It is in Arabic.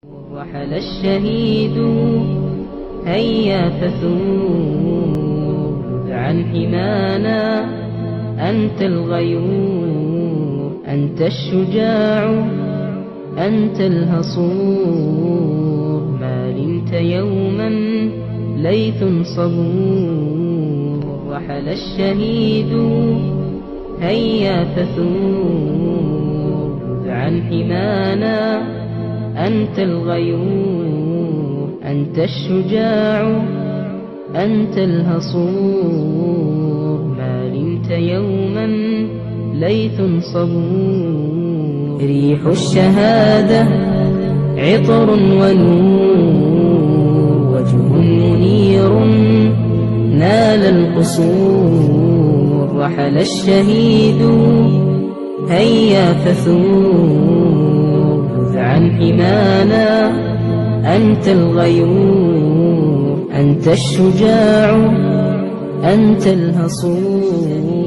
رحل الشهيد هيا فثور عن حمانا، أنت الغيور، أنت الشجاع، أنت الهصور، ما نمت يوما ليث صبور. رحل الشهيد هيا فثور عن حمانا، أنت الغيور، أنت الشجاع، أنت الهصور، ما نمت يوما ليث صبور. ريح الشهادة عطر ونور، وجه منير نال القصور. رحل الشهيد هيا فثور عن حمانا، أنت الغيور، أنت الشجاع، أنت الهصور.